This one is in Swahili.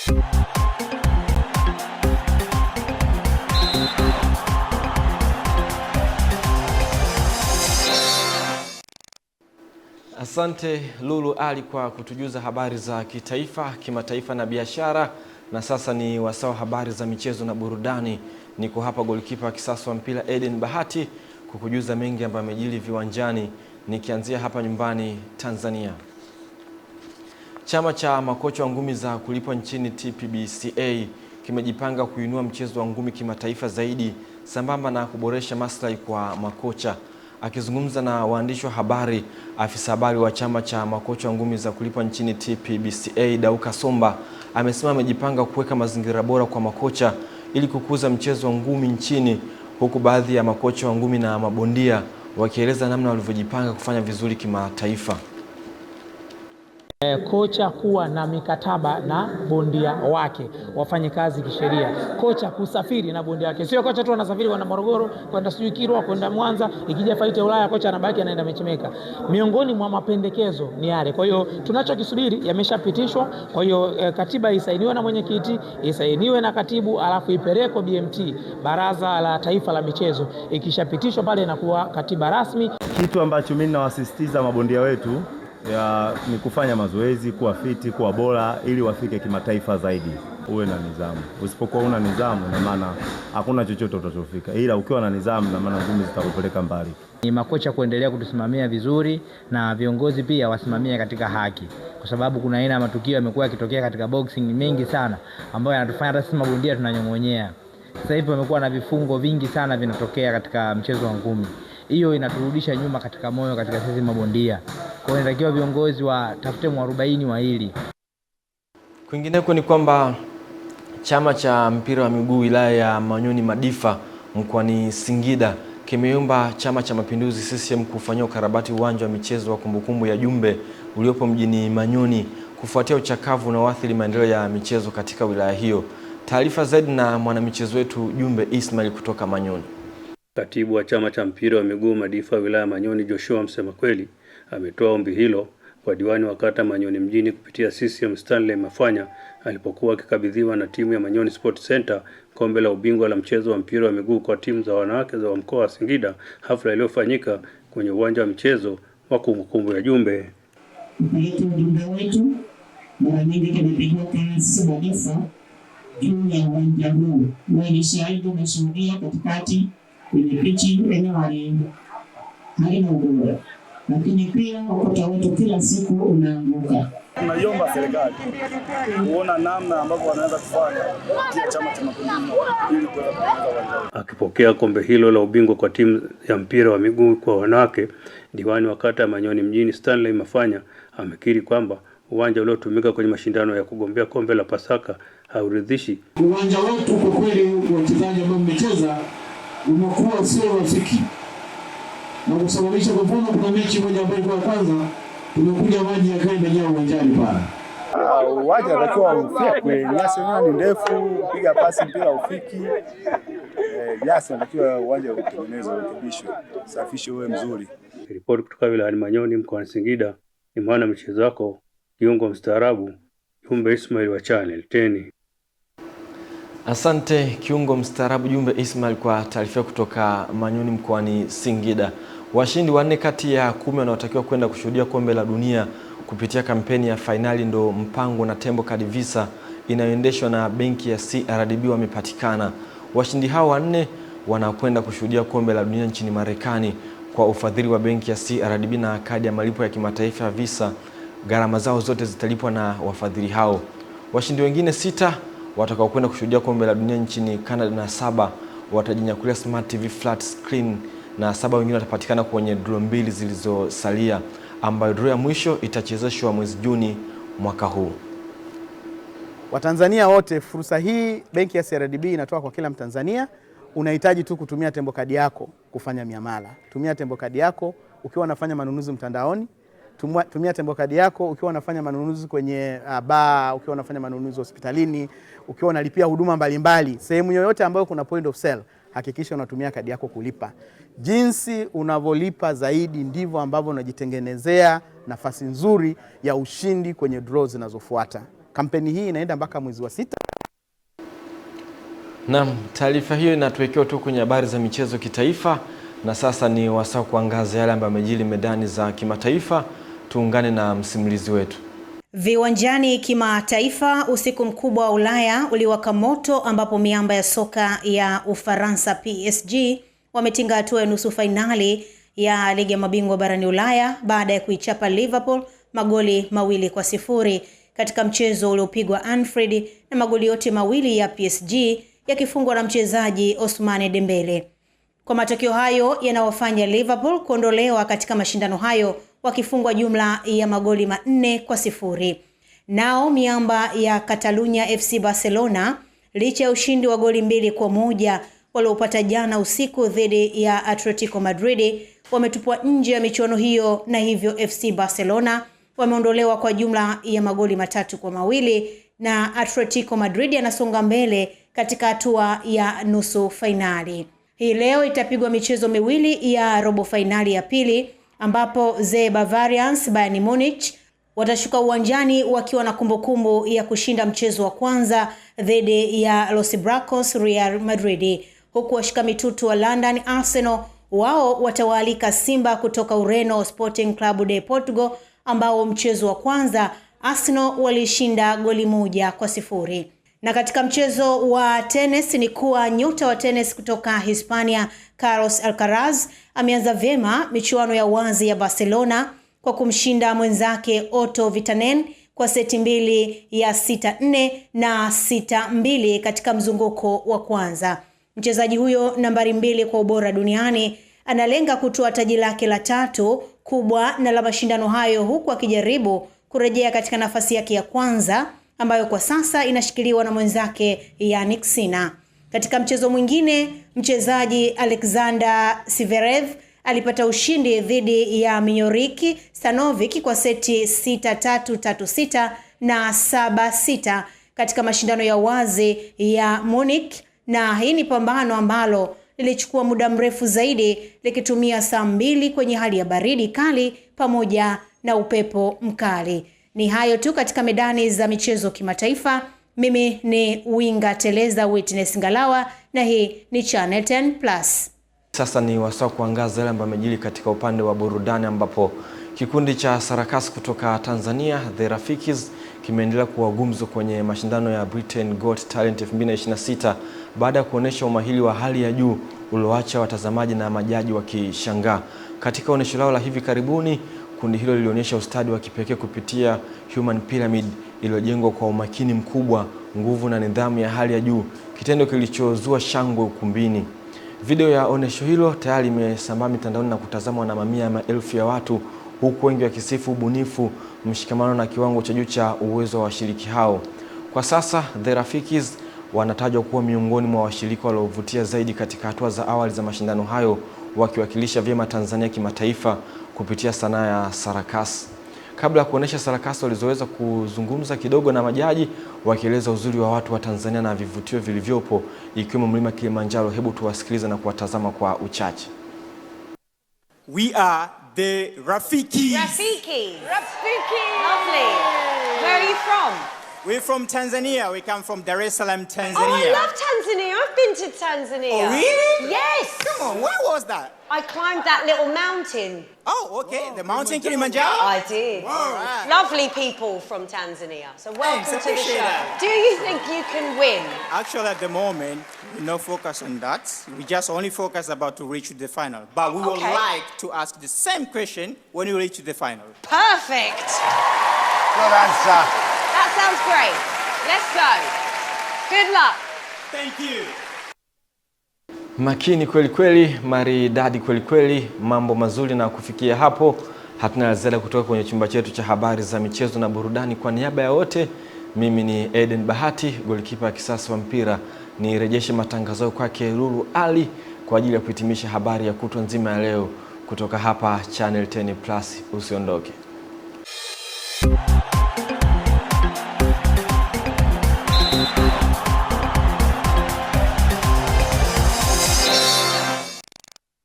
Asante Lulu Ali kwa kutujuza habari za kitaifa, kimataifa na biashara. Na sasa ni wasaa habari za michezo na burudani. Niko hapa golikipa wa kisasa wa mpira Eden Bahati kukujuza mengi ambayo yamejiri viwanjani, nikianzia hapa nyumbani Tanzania. Chama cha makocha wa ngumi za kulipwa nchini TPBCA kimejipanga kuinua mchezo wa ngumi kimataifa zaidi sambamba na kuboresha maslahi kwa makocha. Akizungumza na waandishi wa habari, afisa habari wa chama cha makocha wa ngumi za kulipwa nchini TPBCA Dauka Somba amesema amejipanga kuweka mazingira bora kwa makocha ili kukuza mchezo wa ngumi nchini, huku baadhi ya makocha wa ngumi na mabondia wakieleza namna walivyojipanga kufanya vizuri kimataifa. Kocha kuwa na mikataba na bondia wake, wafanye kazi kisheria. Kocha kusafiri na bondia wake, sio kocha tu anasafiri kwenda Morogoro, kwenda sijui Kirwa, kwenda Mwanza, ikija fight ya Ulaya kocha anabaki anaenda Mechemeka. Miongoni mwa mapendekezo ni yale. Kwa hiyo tunachokisubiri yameshapitishwa. Kwa hiyo katiba isainiwe na mwenyekiti, isainiwe na katibu, alafu ipelekwe BMT, Baraza la Taifa la Michezo. Ikishapitishwa pale inakuwa katiba rasmi. Kitu ambacho mimi nawasisitiza mabondia wetu ni kufanya mazoezi, kuwa fiti, kuwa bora ili wafike kimataifa zaidi. Uwe na nidhamu. Usipokuwa una nidhamu na maana hakuna chochote utachofika. Ila ukiwa na nidhamu na maana ngumi zitakupeleka mbali. Ni makocha kuendelea kutusimamia vizuri na viongozi pia wasimamia katika haki. Kwa sababu kuna aina ya matukio yamekuwa yakitokea katika boxing mengi sana ambayo yanatufanya hata sisi mabondia tunanyong'onyea. Sasa hivi wamekuwa na vifungo vingi sana vinatokea katika mchezo wa ngumi. Hiyo inaturudisha nyuma katika moyo katika sisi mabondia. Kwa hiyo inatakiwa viongozi watafute mwarobaini wa hili. Kwingineko ni kwamba chama cha mpira wa miguu wilaya ya Manyoni Madifa mkoani Singida kimeomba Chama cha Mapinduzi CCM kufanyia ukarabati uwanja wa michezo wa kumbukumbu ya Jumbe uliopo mjini Manyoni kufuatia uchakavu na uathiri maendeleo ya michezo katika wilaya hiyo. Taarifa zaidi na mwanamichezo wetu Jumbe Ismail kutoka Manyoni. Katibu wa chama cha mpira wa miguu Madifa wilaya Manyoni Joshua Msemakweli ametoa ombi hilo kwa diwani wa kata Manyoni mjini kupitia CCM Stanley Mafanya alipokuwa akikabidhiwa na timu ya Manyoni Sport Center kombe la ubingwa la mchezo wa mpira wa miguu kwa timu za wanawake za mkoa wa Singida, hafla iliyofanyika kwenye uwanja wa mchezo wa kumbukumbu ya Jumbe. Ujumbe wetu mara nyingi kimepigwa kasi Madifa juu ya uwanja huu. Ni shahidi umeshuhudia katikati kwenye pichi eneo halina ubora, lakini pia ukuta wetu kila siku unaanguka. Tunaiomba serikali kuona namna ambavyo wanaweza kufanya kupitia Chama cha Mapinduzi ili kuweza kujenga uwanja. Akipokea kombe hilo la ubingwa kwa timu ya mpira wa miguu kwa wanawake, diwani wa kata ya Manyoni mjini Stanley Mafanya amekiri kwamba uwanja uliotumika kwenye mashindano ya kugombea kombe la Pasaka hauridhishi. Uwanja wetu kwa kweli, wachezaji ambao mmecheza umekuwa sio rafiki na kusababisha kwa mfano kuna mechi moja ambayo kwa kwanza tumekuja maji yakaenda jao uwanjani pale. Uwanja unatakiwa ufike, nyasi ni ndefu, piga pasi mpira ufiki. Nyasi unatakiwa uwanja utengenezwe, urekebishwe, safishwe uwe mzuri. Ripoti kutoka wilayani Manyoni mkoani Singida ni mwana michezo wako kiungo mstaarabu Jumbe Ismail wa Channel 10. Asante kiungo mstaarabu Jumbe Ismail kwa taarifa kutoka Manyoni mkoani Singida. Washindi 4 kati ya 10 wanaotakiwa kwenda kushuhudia kombe la dunia kupitia kampeni ya fainali ndo mpango na Tembo Card Visa inayoendeshwa na benki ya CRDB wamepatikana. Washindi hao 4 wanakwenda kushuhudia kombe la dunia nchini Marekani kwa ufadhili wa benki ya CRDB na kadi ya malipo ya kimataifa ya Visa. Gharama zao zote zitalipwa na wafadhili hao. Washindi wengine 6 watakao kwenda kushuhudia kombe la dunia nchini Canada na 7 watajinyakulia Smart TV flat screen na 7 wengine watapatikana kwenye draw 2 zilizosalia, ambayo draw ya mwisho itachezeshwa mwezi Juni mwaka huu. Watanzania wote, fursa hii benki ya CRDB inatoa kwa kila Mtanzania. Unahitaji tu kutumia Tembo Card yako kufanya miamala. Tumia Tembo Card yako ukiwa unafanya manunuzi mtandaoni. Tumia Tembo Card yako ukiwa unafanya manunuzi kwenye bar, ukiwa unafanya manunuzi hospitalini, ukiwa unalipia huduma mbalimbali. Sehemu yoyote ambayo kuna point of sale, hakikisha unatumia kadi yako kulipa. Jinsi unavyolipa zaidi ndivyo ambavyo unajitengenezea nafasi nzuri ya ushindi kwenye draw zinazofuata. Kampeni hii inaenda mpaka mwezi wa 6. Naam, taarifa hiyo inatuwekea tu kwenye habari za michezo kitaifa, na sasa ni wasaa kuangazia yale ambayo yamejiri medani za kimataifa. Tuungane na msimulizi wetu. Viwanjani kimataifa, usiku mkubwa wa Ulaya uliwaka moto ambapo miamba ya soka ya Ufaransa PSG wametinga hatua ya nusu fainali ya ligi ya mabingwa barani Ulaya baada ya kuichapa Liverpool magoli 2-0 katika mchezo uliopigwa Anfield, na magoli yote mawili ya PSG yakifungwa na mchezaji Ousmane Dembele. Kwa matokeo hayo yanawafanya Liverpool kuondolewa katika mashindano hayo wakifungwa jumla ya magoli 4-0. Nao miamba ya Catalunya FC Barcelona, licha ya ushindi wa goli 2-1 waliopata jana usiku dhidi ya Atletico Madrid, wametupwa nje ya michuano hiyo, na hivyo FC Barcelona wameondolewa kwa jumla ya magoli 3-2, na Atletico Madrid yanasonga mbele katika hatua ya nusu fainali. Hii leo itapigwa michezo miwili ya robo fainali ya pili, ambapo The Bavarians Bayern Munich watashuka uwanjani wakiwa na kumbukumbu ya kushinda mchezo wa kwanza dhidi ya Los Blancos Real Madrid, huku washika mitutu wa London Arsenal wao watawaalika Simba kutoka Ureno Sporting Club de Portugal, ambao mchezo wa kwanza Arsenal walishinda goli 1-0. Na katika mchezo wa tennis ni kuwa nyota wa tennis kutoka Hispania Carlos Alcaraz ameanza vyema michuano ya wazi ya Barcelona kwa kumshinda mwenzake Otto Vitanen kwa seti 2 ya 6-4 na 6-2 katika mzunguko wa kwanza. Mchezaji huyo nambari 2 kwa ubora duniani analenga kutoa taji lake la 3 kubwa na la mashindano hayo, huku akijaribu kurejea katika nafasi yake ya kwanza ambayo kwa sasa inashikiliwa na mwenzake Jannik Sinner. Katika mchezo mwingine, mchezaji Alexander Zverev alipata ushindi dhidi ya Miroslav Stanovic kwa seti 6-3, 3-6 na 7-6 katika mashindano ya wazi ya Munich, na hii ni pambano ambalo lilichukua muda mrefu zaidi, likitumia saa 2 kwenye hali ya baridi kali pamoja na upepo mkali. Ni hayo tu katika medani za michezo kimataifa. Mimi ni winga teleza Witness Ngalawa, na hii ni Channel 10 Plus. Sasa ni wasaa kuangaza yale ambayo yamejiri katika upande wa burudani, ambapo kikundi cha sarakasi kutoka Tanzania The Rafikis kimeendelea kuwa gumzo kwenye mashindano ya Britain Got Talent 2026 baada ya kuonesha umahiri wa hali ya juu ulioacha watazamaji na majaji wakishangaa. Katika onyesho lao la hivi karibuni, kundi hilo lilionyesha ustadi wa kipekee kupitia Human Pyramid iliyojengwa kwa umakini mkubwa, nguvu na nidhamu ya hali ya juu, kitendo kilichozua shangwe ukumbini. Video ya onyesho hilo tayari imesambaa mitandaoni na kutazamwa na mamia ya maelfu ya watu, huku wengi wakisifu ubunifu, mshikamano na kiwango cha juu cha uwezo wa washiriki hao. Kwa sasa The Rafikis wanatajwa kuwa miongoni mwa washirika waliovutia zaidi katika hatua za awali za mashindano hayo, wakiwakilisha vyema Tanzania kimataifa kupitia sanaa ya sarakasi. Kabla ya kuonesha sarakasi, walizoweza kuzungumza kidogo na majaji, wakieleza uzuri wa watu wa Tanzania na vivutio vilivyopo ikiwemo mlima Kilimanjaro. Hebu tuwasikilize na kuwatazama kwa uchache. We are the Rafiki. Rafiki. Lovely. Where are you from? We're from Tanzania. We come from Dar es Salaam, Tanzania. Oh, I love Tanzania. I've been to Tanzania. Oh, really? Yes. Come on, where was that? I climbed that little mountain. Oh, okay. Whoa, the mountain Kilimanjaro? I did. Right. Lovely people from Tanzania. So welcome Thanks, to the appreciate show. that. Do you think you can win? Actually, at the moment, we're not focused on that. We just only focus about to reach the final. But we would Okay. like to ask the same question when we reach the final. Perfect. Good answer. That sounds great. Let's go. Good luck. Thank you. Makini kweli kweli, maridadi kweli kweli, mambo mazuri. Na kufikia hapo hatuna la ziada kutoka kwenye chumba chetu cha habari za michezo na burudani. Kwa niaba ya wote, mimi ni Eden Bahati, golikipa wa kisasa wa mpira. Nirejeshe matangazo kwake Lulu Ali kwa ajili ya kuhitimisha habari ya kutwa nzima ya leo kutoka hapa Channel 10 Plus. Usiondoke.